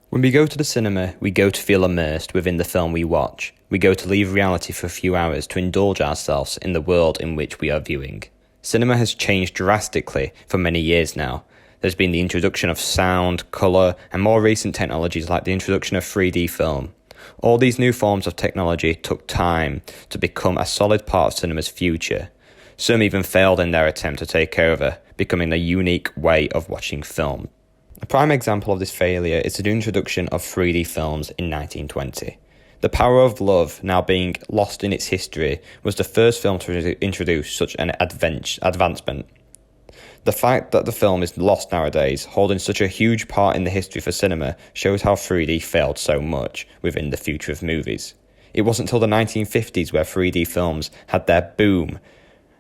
When we go to the cinema, we go to feel immersed within the film we watch. We go to leave reality for a few hours to indulge ourselves in the world in which we are viewing. Cinema has changed drastically for many years now. There's been the introduction of sound, colour, and more recent technologies like the introduction of 3D film. All these new forms of technology took time to become a solid part of cinema's future. Some even failed in their attempt to take over, becoming a unique way of watching film. A prime example of this failure is the introduction of 3D films in 1920. The Power of Love, now being lost in its history, was the first film to introduce such an advancement. The fact that the film is lost nowadays, holding such a huge part in the history for cinema, shows how 3D failed so much within the future of movies. It wasn't until the 1950s where 3D films had their boom,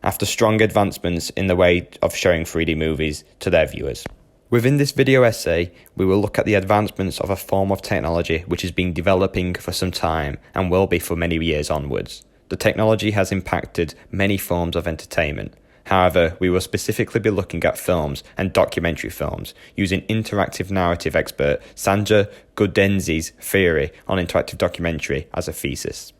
after strong advancements in the way of showing 3D movies to their viewers. Within this video essay, we will look at the advancements of a form of technology which has been developing for some time and will be for many years onwards. The technology has impacted many forms of entertainment. However, we will specifically be looking at films and documentary films using interactive narrative expert Sandra Gudenzi's theory on interactive documentary as a thesis.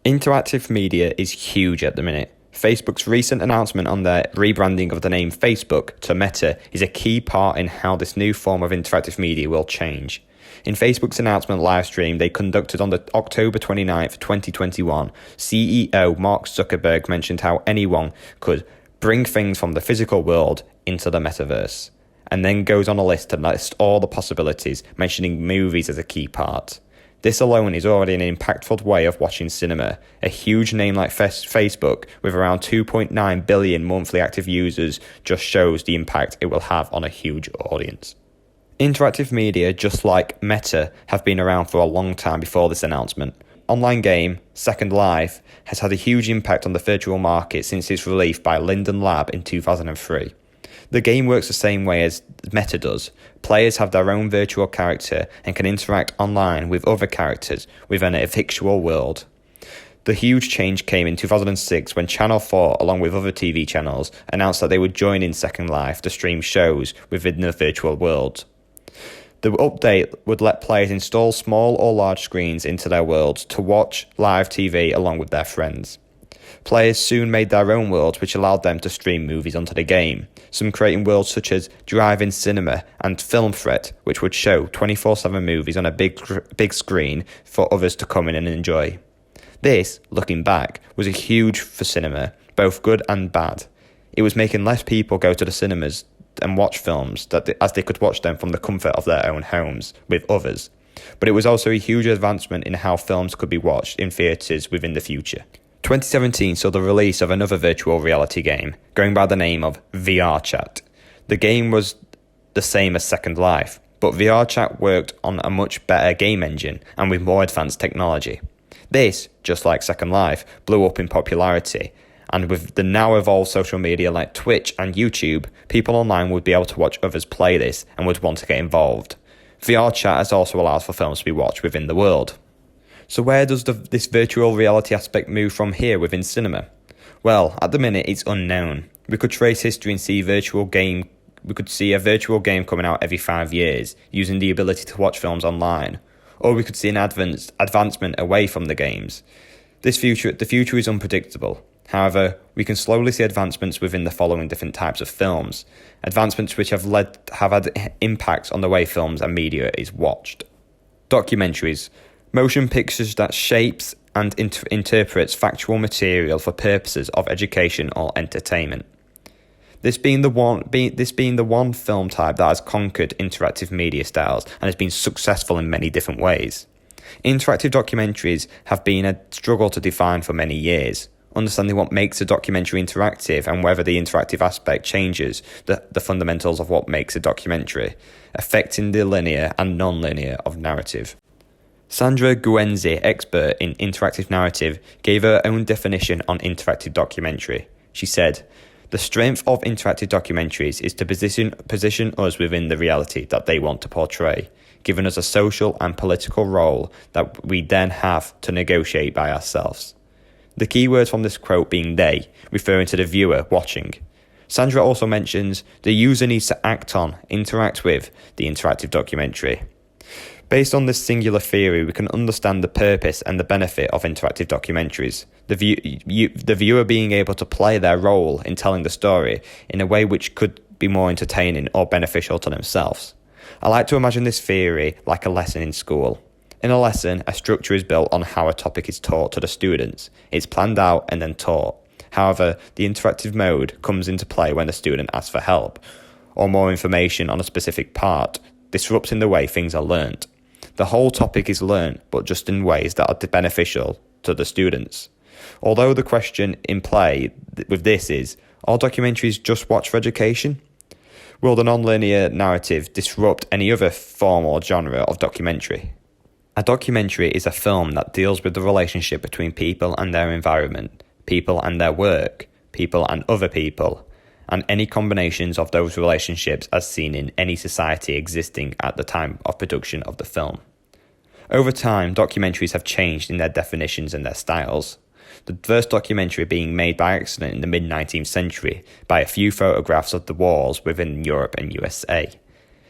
Interactive media is huge at the minute. Facebook's recent announcement on their rebranding of the name Facebook to Meta is a key part in how this new form of interactive media will change. In Facebook's announcement livestream they conducted on October 29th, 2021, CEO Mark Zuckerberg mentioned how anyone could bring things from the physical world into the metaverse, and then goes on a list to list all the possibilities, mentioning movies as a key part. This alone is already an impactful way of watching cinema. A huge name like Facebook, with around 2.9 billion monthly active users, just shows the impact it will have on a huge audience. Interactive media, just like Meta, have been around for a long time before this announcement. Online game, Second Life, has had a huge impact on the virtual market since its release by Linden Lab in 2003. The game works the same way as Meta does. Players have their own virtual character and can interact online with other characters within a fictional world. The huge change came in 2006 when Channel 4, along with other TV channels, announced that they would join in Second Life to stream shows within the virtual world. The update would let players install small or large screens into their worlds to watch live TV along with their friends. Players soon made their own worlds which allowed them to stream movies onto the game, some creating worlds such as Drive-In Cinema and Film Threat, which would show 24/7 movies on a big screen for others to come in and enjoy. This, looking back, was a huge for cinema, both good and bad. It was making less people go to the cinemas and watch films as they could watch them from the comfort of their own homes with others. But it was also a huge advancement in how films could be watched in theatres within the future. 2017 saw the release of another virtual reality game, going by the name of VR Chat. The game was the same as Second Life, but VR Chat worked on a much better game engine and with more advanced technology. This, just like Second Life, blew up in popularity, and with the now evolved social media like Twitch and YouTube, people online would be able to watch others play this and would want to get involved. VR Chat has also allowed for films to be watched within the world. So where does this virtual reality aspect move from here within cinema? Well, at the minute it's unknown. We could trace history and see we could see a virtual game coming out every 5 years, using the ability to watch films online. Or we could see an advancement away from the games. The future is unpredictable. However, we can slowly see advancements within the following different types of films. Advancements which have had impacts on the way films and media is watched. Documentaries. Motion pictures that shapes and interprets factual material for purposes of education or entertainment. This being the one film type that has conquered interactive media styles and has been successful in many different ways. Interactive documentaries have been a struggle to define for many years. Understanding what makes a documentary interactive and whether the interactive aspect changes the fundamentals of what makes a documentary, affecting the linear and non-linear of narrative. Sandra Gudenzi, expert in interactive narrative, gave her own definition on interactive documentary. She said, "The strength of interactive documentaries is to position us within the reality that they want to portray, giving us a social and political role that we then have to negotiate by ourselves." The key words from this quote being they, referring to the viewer watching. Sandra also mentions the user needs to act on, interact with the interactive documentary. Based on this singular theory, we can understand the purpose and the benefit of interactive documentaries. The viewer being able to play their role in telling the story in a way which could be more entertaining or beneficial to themselves. I like to imagine this theory like a lesson in school. In a lesson, a structure is built on how a topic is taught to the students. It's planned out and then taught. However, the interactive mode comes into play when the student asks for help or more information on a specific part, disrupting the way things are learnt. The whole topic is learnt, but just in ways that are beneficial to the students. Although the question in play with this is, are documentaries just watched for education? Will the non-linear narrative disrupt any other form or genre of documentary? A documentary is a film that deals with the relationship between people and their environment, people and their work, people and other people, and any combinations of those relationships as seen in any society existing at the time of production of the film. Over time, documentaries have changed in their definitions and their styles. The first documentary being made by accident in the mid-19th century by a few photographs of the wars within Europe and USA.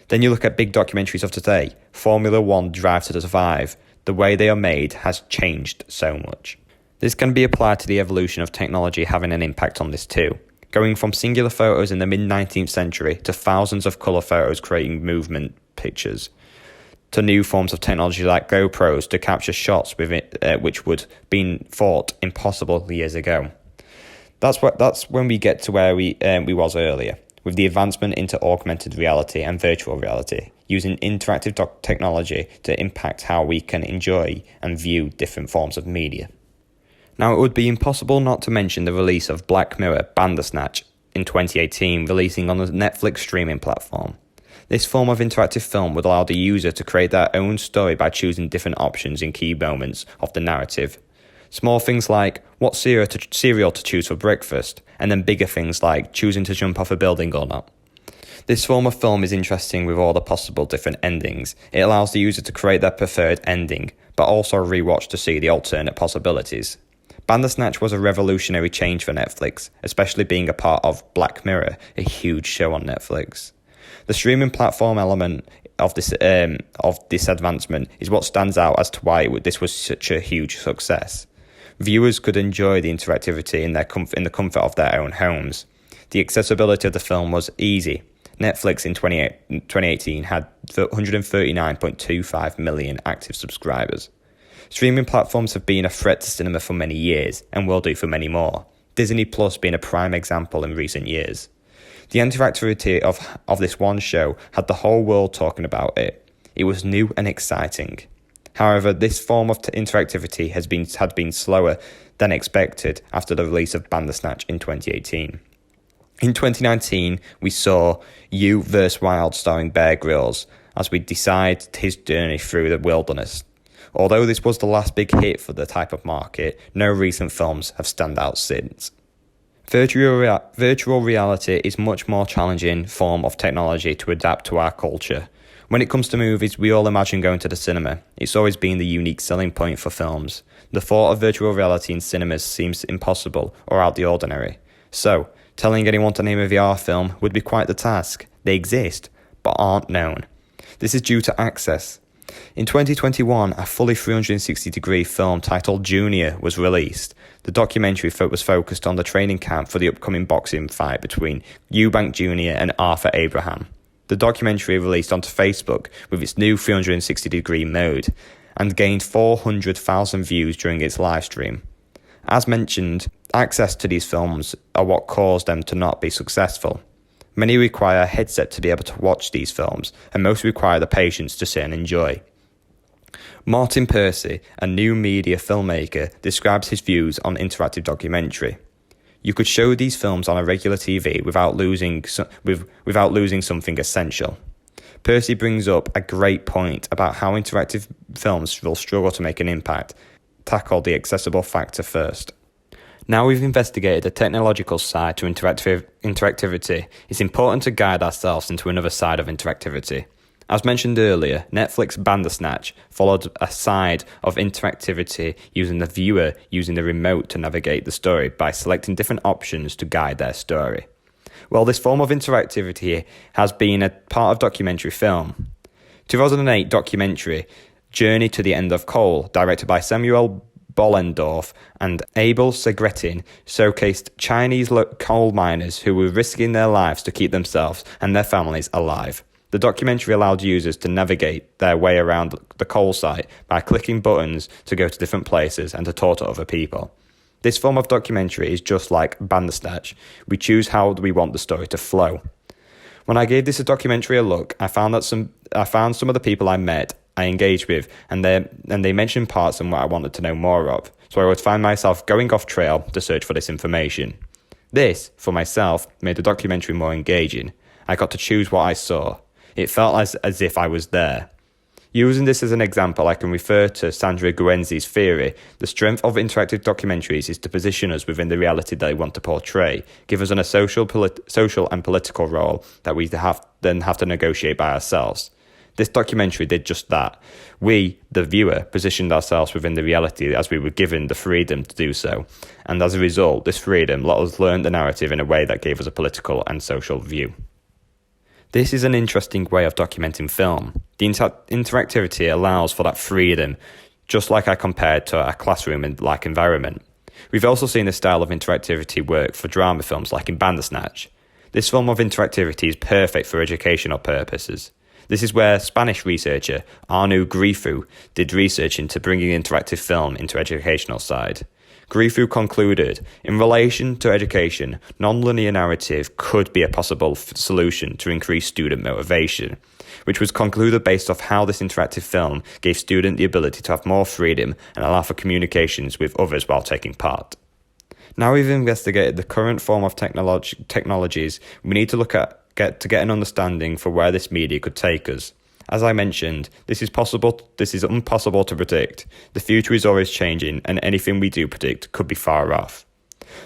Then you look at big documentaries of today, Formula One, Drive to Survive. The way they are made has changed so much. This can be applied to the evolution of technology having an impact on this too. Going from singular photos in the mid-19th century to thousands of colour photos creating movement pictures, to new forms of technology like GoPros to capture shots with it, which would been thought impossible years ago. That's when we get to where we was earlier, with the advancement into augmented reality and virtual reality, using interactive technology to impact how we can enjoy and view different forms of media. Now, it would be impossible not to mention the release of Black Mirror Bandersnatch in 2018, releasing on the Netflix streaming platform. This form of interactive film would allow the user to create their own story by choosing different options in key moments of the narrative. Small things like what cereal to choose for breakfast, and then bigger things like choosing to jump off a building or not. This form of film is interesting with all the possible different endings. It allows the user to create their preferred ending, but also rewatch to see the alternate possibilities. Bandersnatch was a revolutionary change for Netflix, especially being a part of Black Mirror, a huge show on Netflix. The streaming platform element of this advancement is what stands out as to why this was such a huge success. Viewers could enjoy the interactivity in the comfort of their own homes. The accessibility of the film was easy. Netflix in 2018 had 139.25 million active subscribers. Streaming platforms have been a threat to cinema for many years and will do for many more, Disney Plus being a prime example in recent years. The interactivity of this one show had the whole world talking about it. It was new and exciting. However, this form of interactivity had been slower than expected after the release of Bandersnatch in 2018. In 2019, we saw You vs. Wild starring Bear Grylls as we decide his journey through the wilderness. Although this was the last big hit for the type of market, no recent films have stand out since. Virtual reality is a much more challenging form of technology to adapt to our culture. When it comes to movies, we all imagine going to the cinema. It's always been the unique selling point for films. The thought of virtual reality in cinemas seems impossible or out the ordinary. So, telling anyone to name a VR film would be quite the task. They exist, but aren't known. This is due to access. In 2021, a fully 360-degree film titled Junior was released. The documentary was focused on the training camp for the upcoming boxing fight between Eubank Jr. and Arthur Abraham. The documentary released onto Facebook with its new 360-degree mode and gained 400,000 views during its live stream. As mentioned, access to these films are what caused them to not be successful. Many require a headset to be able to watch these films, and most require the patience to sit and enjoy. Martin Percy, a new media filmmaker, describes his views on interactive documentary. You could show these films on a regular TV without losing something essential. Percy brings up a great point about how interactive films will struggle to make an impact. Tackle the accessible factor first. Now we've investigated the technological side to interactivity, it's important to guide ourselves into another side of interactivity. As mentioned earlier, Netflix Bandersnatch followed a side of interactivity using the viewer using the remote to navigate the story by selecting different options to guide their story. Well, this form of interactivity has been a part of documentary film. 2008 documentary Journey to the End of Coal, directed by Samuel Bollendorf and Abel Segretin, showcased Chinese coal miners who were risking their lives to keep themselves and their families alive. The documentary allowed users to navigate their way around the coal site by clicking buttons to go to different places and to talk to other people. This form of documentary is just like Bandersnatch. We choose how we want the story to flow. When I gave this documentary a look, I found some of the people I met, I engaged with, and they mentioned parts and what I wanted to know more of. So I would find myself going off trail to search for this information. This, for myself, made the documentary more engaging. I got to choose what I saw. It felt as if I was there. Using this as an example, I can refer to Sandra Guenzi's theory. The strength of interactive documentaries is to position us within the reality they want to portray, give us a social and political role that we then have to negotiate by ourselves. This documentary did just that. We, the viewer, positioned ourselves within the reality as we were given the freedom to do so. And as a result, this freedom let us learn the narrative in a way that gave us a political and social view. This is an interesting way of documenting film. The interactivity allows for that freedom, just like I compared to a classroom-like environment. We've also seen this style of interactivity work for drama films like in Bandersnatch. This form of interactivity is perfect for educational purposes. This is where Spanish researcher Arnu Grifu did research into bringing interactive film into educational side. Grifu concluded, in relation to education, non-linear narrative could be a possible solution to increase student motivation, which was concluded based off how this interactive film gave students the ability to have more freedom and allow for communications with others while taking part. Now we've investigated the current form of technologies, we need to get an understanding for where this media could take us. As I mentioned, this is impossible to predict. The future is always changing, and anything we do predict could be far off.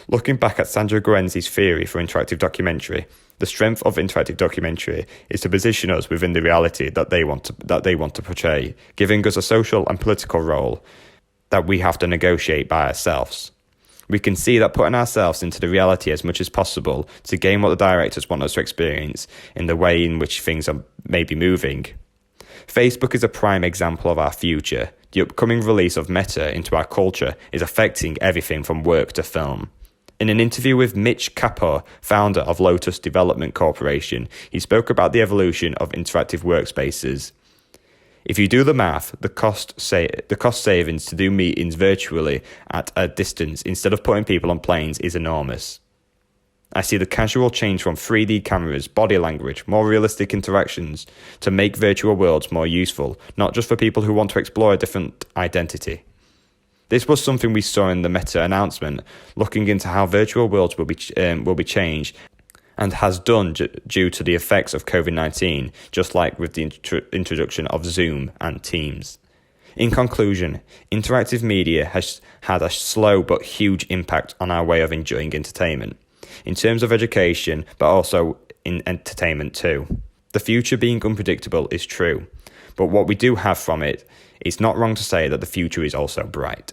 Looking back at Sandra Guenzi's theory for interactive documentary, the strength of interactive documentary is to position us within the reality that they want to portray, giving us a social and political role that we have to negotiate by ourselves. We can see that putting ourselves into the reality as much as possible to gain what the directors want us to experience in the way in which things are maybe moving. Facebook is a prime example of our future. The upcoming release of Meta into our culture is affecting everything from work to film. In an interview with Mitch Kapor, founder of Lotus Development Corporation, he spoke about the evolution of interactive workspaces. If you do the math, the cost savings to do meetings virtually at a distance instead of putting people on planes is enormous. I see the casual change from 3D cameras, body language, more realistic interactions to make virtual worlds more useful, not just for people who want to explore a different identity. This was something we saw in the Meta announcement, looking into how virtual worlds will be changed, and has done due to the effects of COVID-19, just like with the introduction of Zoom and Teams. In conclusion, interactive media has had a slow but huge impact on our way of enjoying entertainment, in terms of education, but also in entertainment too. The future being unpredictable is true, but what we do have from it, it's not wrong to say that the future is also bright.